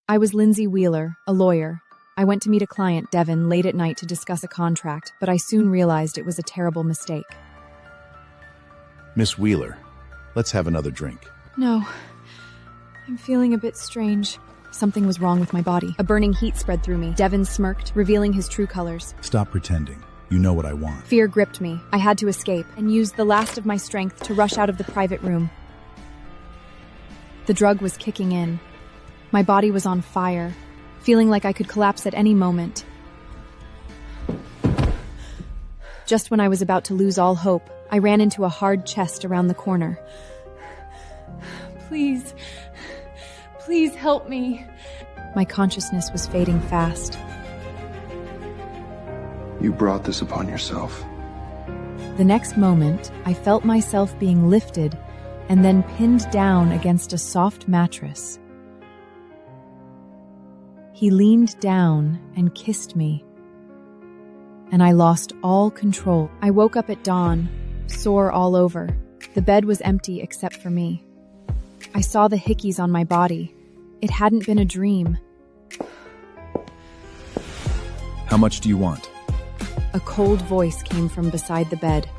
I was Lindsay Wheeler, a lawyer. I went to meet a client, Devin, late at night to discuss a contract, but I soon realized it was a terrible mistake. Miss Wheeler, let's have another drink. No, I'm feeling a bit strange. Something was wrong with my body. A burning heat spread through me. Devin smirked, revealing his true colors. Stop pretending. You know what I want. Fear gripped me. I had to escape and used the last of my strength to rush out of the private room. The drug was kicking in. My body was on fire, feeling like I could collapse at any moment. Just when I was about to lose all hope, I ran into a hard chest around the corner. Please help me. My consciousness was fading fast. You brought this upon yourself. The next moment, I felt myself being lifted and then pinned down against a soft mattress. He leaned down and kissed me, and I lost all control. I woke up at dawn, sore all over. The bed was empty except for me. I saw the hickeys on my body. It hadn't been a dream. How much do you want? A cold voice came from beside the bed.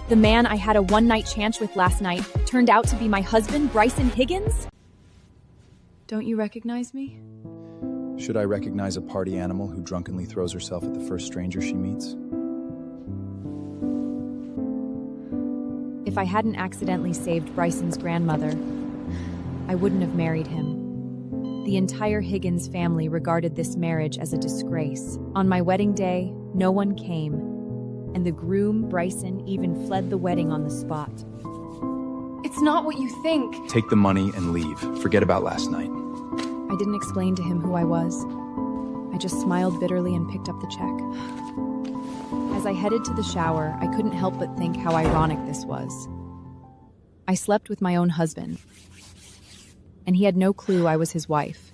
The man I had a one-night chance with last night turned out to be my husband, Bryson Higgins? Don't you recognize me? Should I recognize a party animal who drunkenly throws herself at the first stranger she meets? If I hadn't accidentally saved Bryson's grandmother, I wouldn't have married him. The entire Higgins family regarded this marriage as a disgrace. On my wedding day, no one came, and the groom, Bryson, even fled the wedding on the spot. It's not what you think. Take the money and leave. Forget about last night. I didn't explain to him who I was. I just smiled bitterly and picked up the check. As I headed to the shower, I couldn't help but think how ironic this was. I slept with my own husband, and he had no clue I was his wife.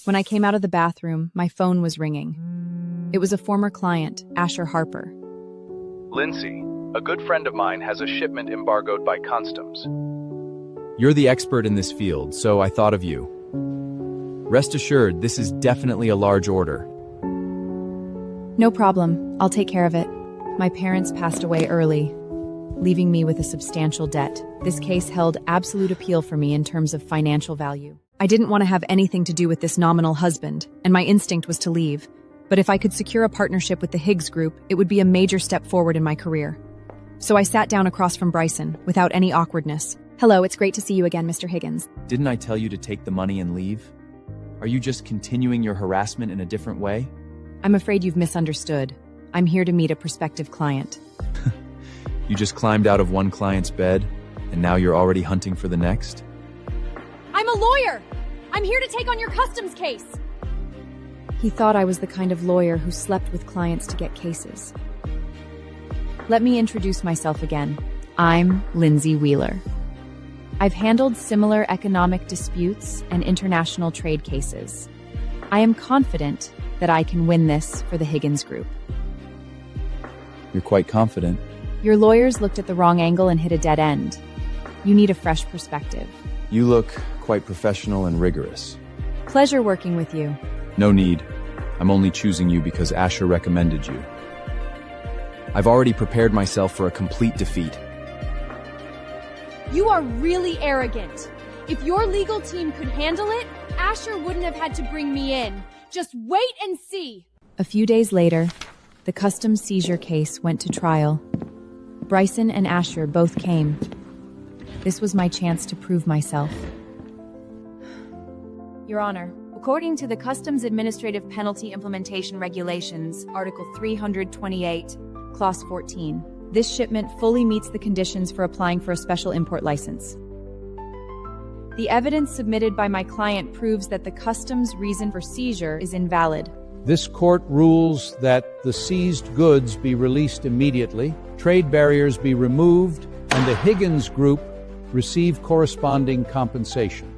When I came out of the bathroom, my phone was ringing. It was a former client, Asher Harper. Lindsay, a good friend of mine has a shipment embargoed by customs. You're the expert in this field, so I thought of you. Rest assured, this is definitely a large order. No problem. I'll take care of it. My parents passed away early, leaving me with a substantial debt. This case held absolute appeal for me in terms of financial value. I didn't want to have anything to do with this nominal husband, and my instinct was to leave. But if I could secure a partnership with the Higgs Group, it would be a major step forward in my career. So I sat down across from Bryson, without any awkwardness. Hello, it's great to see you again, Mr. Higgins. Didn't I tell you to take the money and leave? Are you just continuing your harassment in a different way? I'm afraid you've misunderstood. I'm here to meet a prospective client. You just climbed out of one client's bed, and now you're already hunting for the next? I'm a lawyer! I'm here to take on your customs case! He thought I was the kind of lawyer who slept with clients to get cases. Let me introduce myself again. I'm Lindsay Wheeler. I've handled similar economic disputes and international trade cases. I am confident that I can win this for the Higgins Group. You're quite confident. Your lawyers looked at the wrong angle and hit a dead end. You need a fresh perspective. You look quite professional and rigorous. Pleasure working with you. No need. I'm only choosing you because Asher recommended you. I've already prepared myself for a complete defeat. You are really arrogant. If your legal team could handle it, Asher wouldn't have had to bring me in. Just wait and see. A few days later, the customs seizure case went to trial. Bryson and Asher both came. This was my chance to prove myself. Your Honor, according to the Customs Administrative Penalty Implementation Regulations, Article 328, Clause 14, this shipment fully meets the conditions for applying for a special import license. The evidence submitted by my client proves that the customs reason for seizure is invalid. This court rules that the seized goods be released immediately, trade barriers be removed, and the Higgins Group receive corresponding compensation.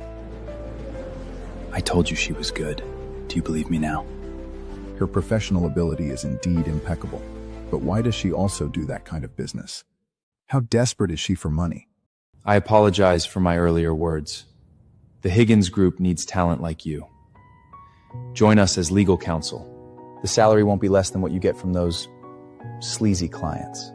I told you she was good. Do you believe me now? Her professional ability is indeed impeccable. But why does she also do that kind of business? How desperate is she for money? I apologize for my earlier words. The Higgins Group needs talent like you. Join us as legal counsel. The salary won't be less than what you get from those sleazy clients.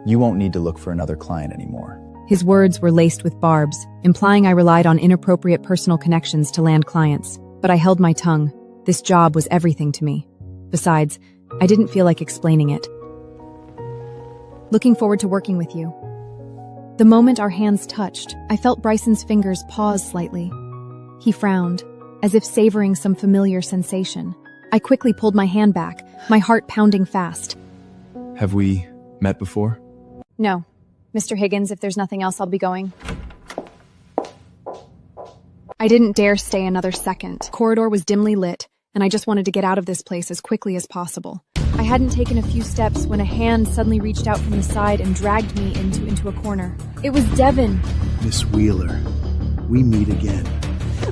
You won't need to look for another client anymore. His words were laced with barbs, implying I relied on inappropriate personal connections to land clients. But I held my tongue. This job was everything to me. Besides, I didn't feel like explaining it. Looking forward to working with you. The moment our hands touched, I felt Bryson's fingers pause slightly. He frowned, as if savoring some familiar sensation. I quickly pulled my hand back, my heart pounding fast. Have we met before? No. Mr. Higgins, if there's nothing else, I'll be going. I didn't dare stay another second. The corridor was dimly lit, and I just wanted to get out of this place as quickly as possible. I hadn't taken a few steps when a hand suddenly reached out from the side and dragged me into a corner. It was Devin. Miss Wheeler, we meet again.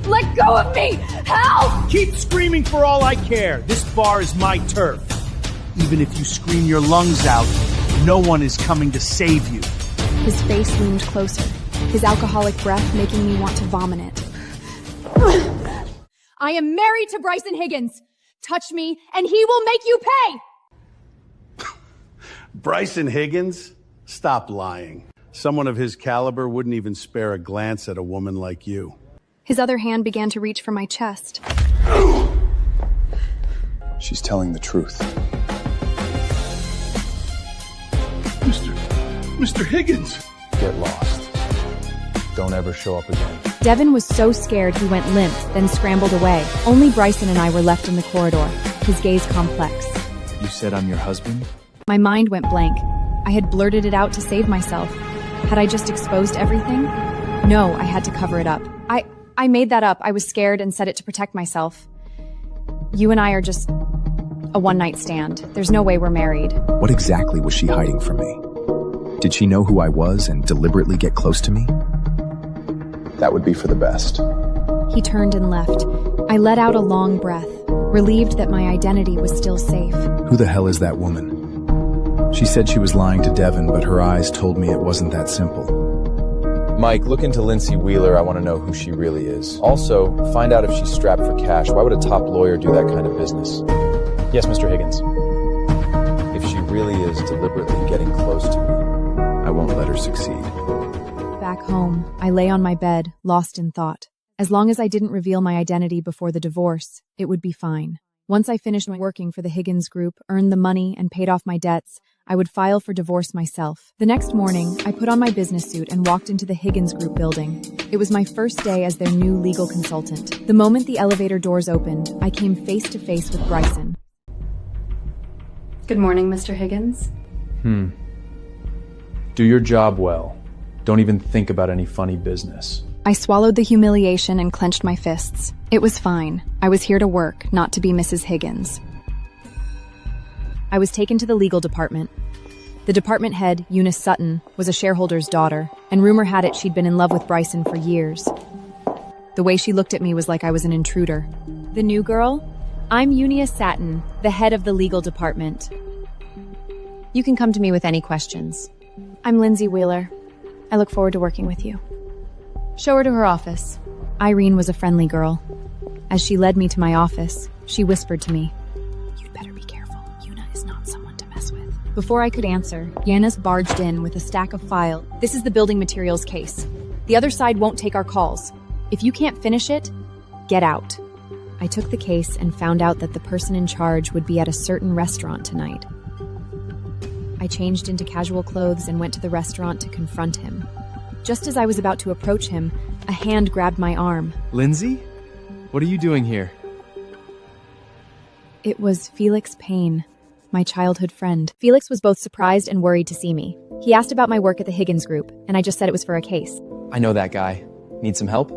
Let go of me! Help! Keep screaming for all I care. This bar is my turf. Even if you scream your lungs out, no one is coming to save you. His face loomed closer, his alcoholic breath making me want to vomit it. I am married to Bryson Higgins. Touch me, and he will make you pay! Bryson Higgins? Stop lying. Someone of his caliber wouldn't even spare a glance at a woman like you. His other hand began to reach for my chest. She's telling the truth. Mr. Higgins! Get lost. Don't ever show up again. Devin was so scared he went limp, then scrambled away. Only Bryson and I were left in the corridor, his gaze complex. You said I'm your husband? My mind went blank. I had blurted it out to save myself. Had I just exposed everything? No, I had to cover it up. I made that up. I was scared and said it to protect myself. You and I are just a one-night stand. There's no way we're married. What exactly was she hiding from me? Did she know who I was and deliberately get close to me? That would be for the best. He turned and left. I let out a long breath, relieved that my identity was still safe. Who the hell is that woman? She said she was lying to Devin, but her eyes told me it wasn't that simple. Mike, look into Lindsay Wheeler. I want to know who she really is. Also, find out if she's strapped for cash. Why would a top lawyer do that kind of business? Yes, Mr. Higgins. If she really is deliberately getting close to me, I won't let her succeed. Back home, I lay on my bed, lost in thought. As long as I didn't reveal my identity before the divorce, it would be fine. Once I finished working for the Higgins Group, earned the money, and paid off my debts, I would file for divorce myself. The next morning, I put on my business suit and walked into the Higgins Group building. It was my first day as their new legal consultant. The moment the elevator doors opened, I came face to face with Bryson. Good morning, Mr. Higgins. Do your job well. Don't even think about any funny business. I swallowed the humiliation and clenched my fists. It was fine. I was here to work, not to be Mrs. Higgins. I was taken to the legal department. The department head, Eunice Sutton, was a shareholder's daughter, and rumor had it she'd been in love with Bryson for years. The way she looked at me was like I was an intruder. The new girl? I'm Eunice Sutton, the head of the legal department. You can come to me with any questions. I'm Lindsay Wheeler. I look forward to working with you. Show her to her office. Irene was a friendly girl. As she led me to my office, she whispered to me, "You'd better be careful. Yuna is not someone to mess with." Before I could answer, Yanis barged in with a stack of files. "This is the building materials case. The other side won't take our calls. If you can't finish it, get out." I took the case and found out that the person in charge would be at a certain restaurant tonight. I changed into casual clothes and went to the restaurant to confront him. Just as I was about to approach him, a hand grabbed my arm. Lindsay? What are you doing here? It was Felix Payne, my childhood friend. Felix was both surprised and worried to see me. He asked about my work at the Higgins Group, and I just said it was for a case. I know that guy. Need some help?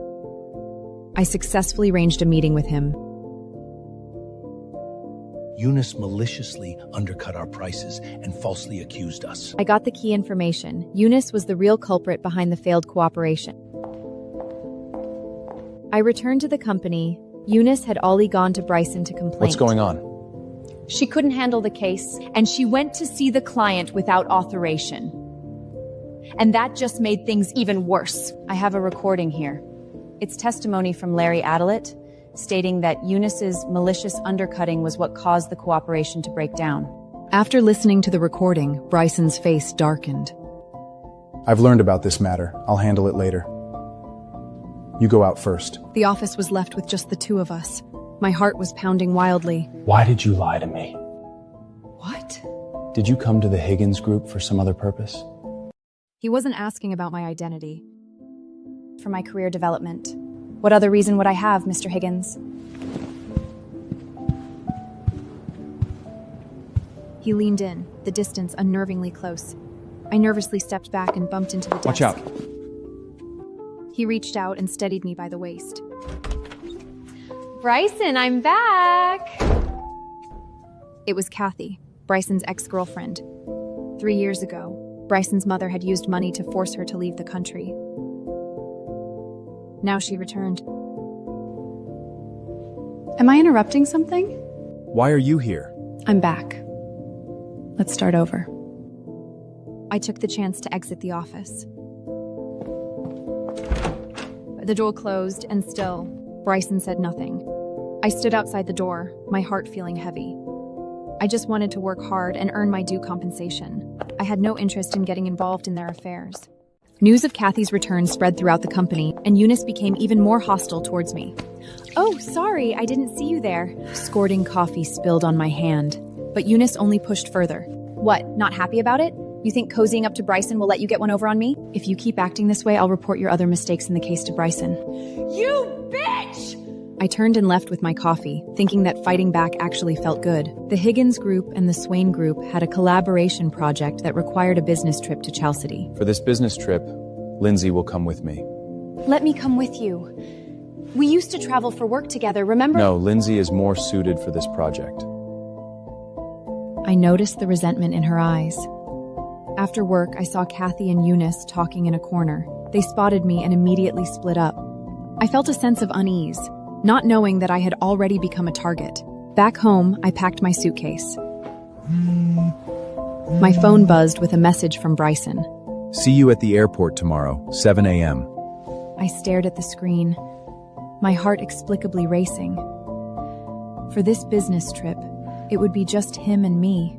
I successfully arranged a meeting with him. Eunice maliciously undercut our prices and falsely accused us. I got the key information. Eunice was the real culprit behind the failed cooperation. I returned to the company. Eunice had already gone to Bryson to complain. What's going on? She couldn't handle the case, and she went to see the client without authorization. And that just made things even worse. I have a recording here. It's testimony from Larry Adelit, stating that Eunice's malicious undercutting was what caused the cooperation to break down. After listening to the recording, Bryson's face darkened. I've learned about this matter. I'll handle it later. You go out first. The office was left with just the two of us. My heart was pounding wildly. Why did you lie to me? What? Did you come to the Higgins group for some other purpose? He wasn't asking about my identity. For my career development. What other reason would I have, Mr. Higgins? He leaned in, the distance unnervingly close. I nervously stepped back and bumped into the desk. Watch out. He reached out and steadied me by the waist. Bryson, I'm back! It was Kathy, Bryson's ex-girlfriend. 3 years ago, Bryson's mother had used money to force her to leave the country. Now she returned. Am I interrupting something? Why are you here? I'm back. Let's start over. I took the chance to exit the office. The door closed, and still, Bryson said nothing. I stood outside the door, my heart feeling heavy. I just wanted to work hard and earn my due compensation. I had no interest in getting involved in their affairs. News of Kathy's return spread throughout the company, and Eunice became even more hostile towards me. Oh, sorry, I didn't see you there. Squirting coffee spilled on my hand, but Eunice only pushed further. What, not happy about it? You think cozying up to Bryson will let you get one over on me? If you keep acting this way, I'll report your other mistakes in the case to Bryson. You bitch! I turned and left with my coffee, thinking that fighting back actually felt good. The Higgins Group and the Swain Group had a collaboration project that required a business trip to Chelsea. For this business trip, Lindsay will come with me. Let me come with you. We used to travel for work together, remember? No, Lindsay is more suited for this project. I noticed the resentment in her eyes. After work, I saw Kathy and Eunice talking in a corner. They spotted me and immediately split up. I felt a sense of unease, not knowing that I had already become a target. Back home, I packed my suitcase. My phone buzzed with a message from Bryson. See you at the airport tomorrow, 7 a.m. I stared at the screen, my heart inexplicably racing. For this business trip, it would be just him and me.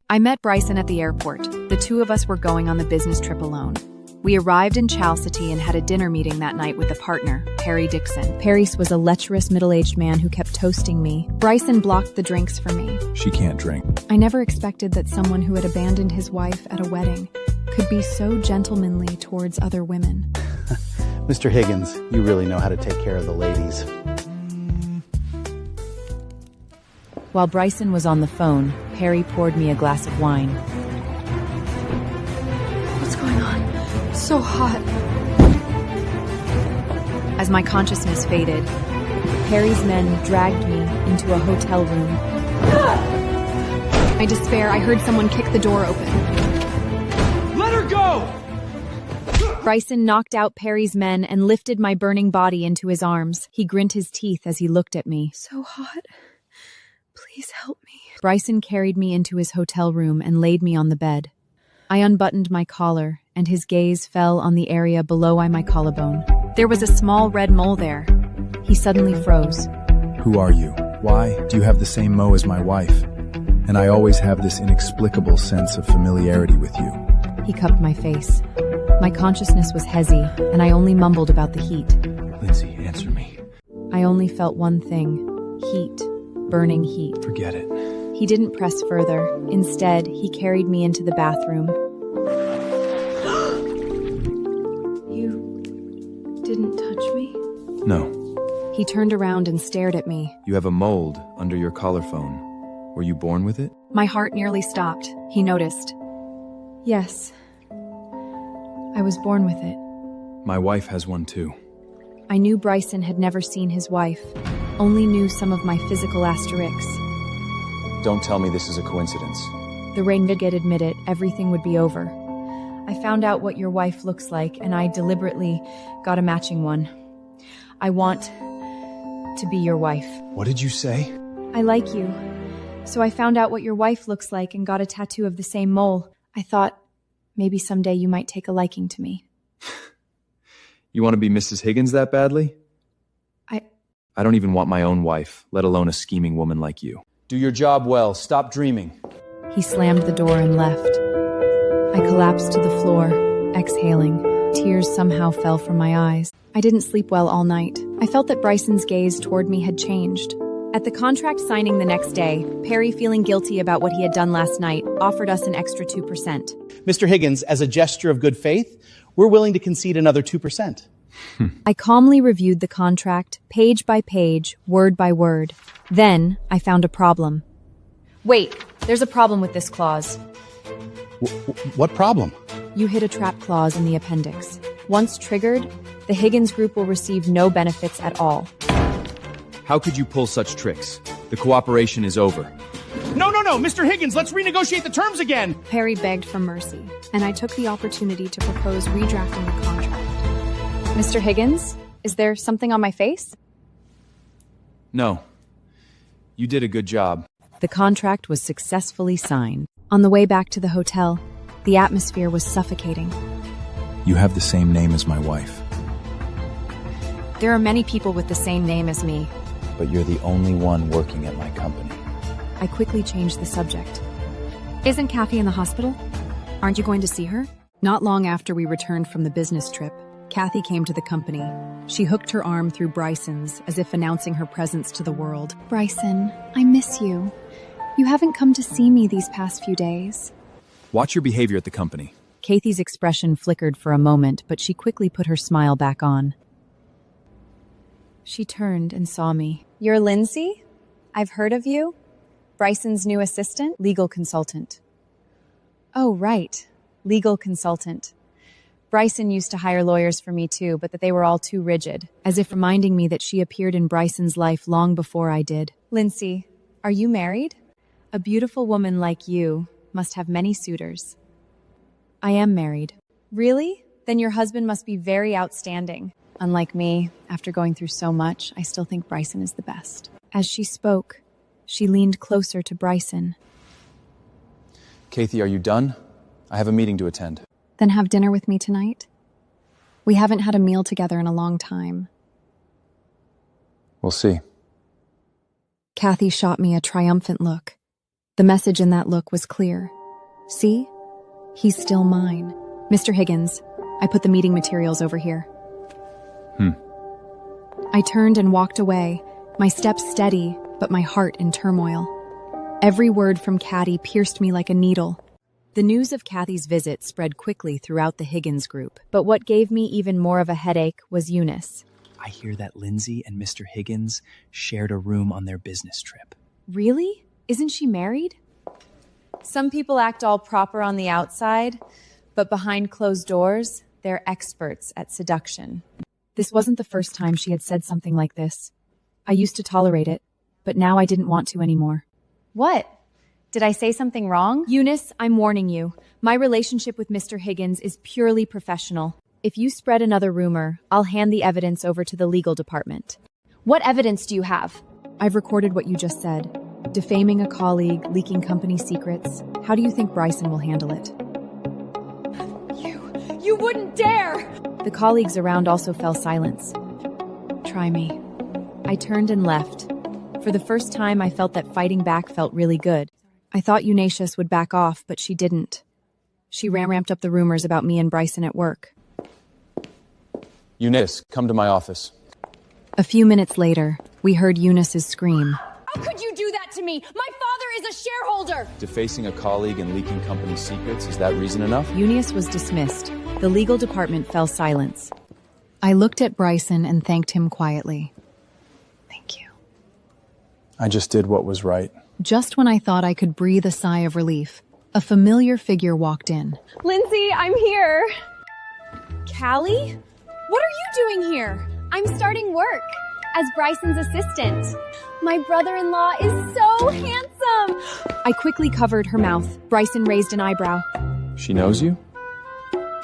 I met Bryson at the airport. The two of us were going on the business trip alone. We arrived in Chelsea and had a dinner meeting that night with a partner, Perry Dixon. Perry was a lecherous middle-aged man who kept toasting me. Bryson blocked the drinks for me. She can't drink. I never expected that someone who had abandoned his wife at a wedding could be so gentlemanly towards other women. Mr. Higgins, you really know how to take care of the ladies. While Bryson was on the phone, Perry poured me a glass of wine. What's going on? It's so hot. As my consciousness faded, Perry's men dragged me into a hotel room. My despair, I heard someone kick the door open. Let her go! Bryson knocked out Perry's men and lifted my burning body into his arms. He grinned his teeth as he looked at me. So hot. Please help me. Bryson carried me into his hotel room and laid me on the bed. I unbuttoned my collar, and his gaze fell on the area below my collarbone. There was a small red mole there. He suddenly froze. Who are you? Why do you have the same mo as my wife? And I always have this inexplicable sense of familiarity with you. He cupped my face. My consciousness was hazy, and I only mumbled about the heat. Lindsay, answer me. I only felt one thing. Heat. Burning heat. Forget it. He didn't press further. Instead, he carried me into the bathroom. You didn't touch me? No. He turned around and stared at me. You have a mold under your collarbone. Were you born with it? My heart nearly stopped. He noticed. Yes. I was born with it. My wife has one too. I knew Bryson had never seen his wife, only knew some of my physical asterisks. Don't tell me this is a coincidence. The renegade admitted everything would be over. I found out what your wife looks like, and I deliberately got a matching one. I want to be your wife. What did you say? I like you. So I found out what your wife looks like and got a tattoo of the same mole. I thought maybe someday you might take a liking to me. You want to be Mrs. Higgins that badly? I don't even want my own wife, let alone a scheming woman like you. Do your job well. Stop dreaming. He slammed the door and left. I collapsed to the floor, exhaling. Tears somehow fell from my eyes. I didn't sleep well all night. I felt that Bryson's gaze toward me had changed. At the contract signing the next day, Perry, feeling guilty about what he had done last night, offered us an extra 2%. Mr. Higgins, as a gesture of good faith, we're willing to concede another 2%. I calmly reviewed the contract, page by page, word by word. Then, I found a problem. Wait, there's a problem with this clause. What problem? You hit a trap clause in the appendix. Once triggered, the Higgins Group will receive no benefits at all. How could you pull such tricks? The cooperation is over. No, Mr. Higgins, let's renegotiate the terms again. Perry begged for mercy, and I took the opportunity to propose redrafting the contract. Mr. Higgins, is there something on my face? No. You did a good job. The contract was successfully signed. On the way back to the hotel, the atmosphere was suffocating. You have the same name as my wife. There are many people with the same name as me. But you're the only one working at my company. I quickly changed the subject. Isn't Kathy in the hospital? Aren't you going to see her? Not long after we returned from the business trip, Kathy came to the company. She hooked her arm through Bryson's, as if announcing her presence to the world. Bryson, I miss you. You haven't come to see me these past few days. Watch your behavior at the company. Kathy's expression flickered for a moment, but she quickly put her smile back on. She turned and saw me. You're Lindsay? I've heard of you. Bryson's new assistant? Legal consultant. Oh, right. Legal consultant. Bryson used to hire lawyers for me too, but that they were all too rigid. As if reminding me that she appeared in Bryson's life long before I did. Lindsay, are you married? A beautiful woman like you must have many suitors. I am married. Really? Then your husband must be very outstanding. Unlike me, after going through so much, I still think Bryson is the best. As she spoke, she leaned closer to Bryson. Kathy, are you done? I have a meeting to attend. Then have dinner with me tonight? We haven't had a meal together in a long time. We'll see. Kathy shot me a triumphant look. The message in that look was clear. See? He's still mine. Mr. Higgins, I put the meeting materials over here. I turned and walked away, my steps steady, but my heart in turmoil. Every word from Kathy pierced me like a needle. The news of Kathy's visit spread quickly throughout the Higgins Group, but what gave me even more of a headache was Eunice. I hear that Lindsay and Mr. Higgins shared a room on their business trip. Really? Isn't she married? Some people act all proper on the outside, but behind closed doors, they're experts at seduction. This wasn't the first time she had said something like this. I used to tolerate it, but now I didn't want to anymore. What? Did I say something wrong? Eunice, I'm warning you. My relationship with Mr. Higgins is purely professional. If you spread another rumor, I'll hand the evidence over to the legal department. What evidence do you have? I've recorded what you just said. Defaming a colleague, leaking company secrets. How do you think Bryson will handle it? You wouldn't dare! The colleagues around also fell silence. Try me. I turned and left. For the first time, I felt that fighting back felt really good. I thought Eunice would back off, but she didn't. She ramped up the rumors about me and Bryson at work. Eunice, come to my office. A few minutes later, we heard Eunice's scream. How could you do that to me? My father is a shareholder! Defacing a colleague and leaking company secrets, is that reason enough? Eunice was dismissed. The legal department fell silence. I looked at Bryson and thanked him quietly. Thank you. I just did what was right. Just when I thought I could breathe a sigh of relief, a familiar figure walked in. Lindsay, I'm here. Callie? What are you doing here? I'm starting work as Bryson's assistant. My brother-in-law is so handsome. I quickly covered her mouth. Bryson raised an eyebrow. She knows you?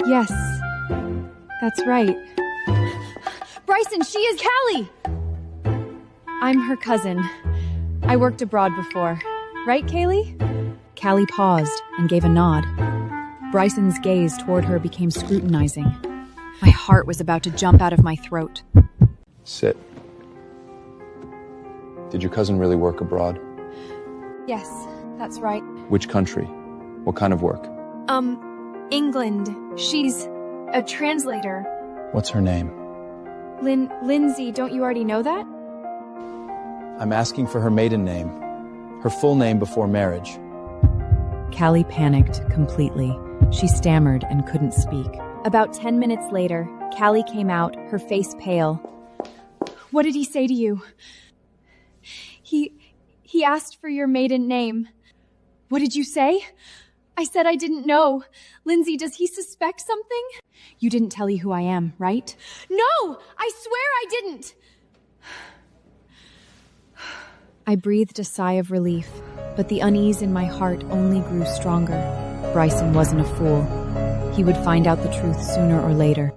Yes, that's right. Bryson, she is Callie. I'm her cousin. I worked abroad before. Right, Kaylee? Callie paused and gave a nod. Bryson's gaze toward her became scrutinizing. My heart was about to jump out of my throat. Sit. Did your cousin really work abroad? Yes, that's right. Which country? What kind of work? England. She's a translator. What's her name? Lindsay, don't you already know that? I'm asking for her maiden name. Her full name before marriage. Callie panicked completely. She stammered and couldn't speak. About 10 minutes later, Callie came out, her face pale. What did he say to you? He asked for your maiden name. What did you say? I said I didn't know. Lindsay, does he suspect something? You didn't tell you who I am, right? No! I swear I didn't! I breathed a sigh of relief, but the unease in my heart only grew stronger. Bryson wasn't a fool. He would find out the truth sooner or later.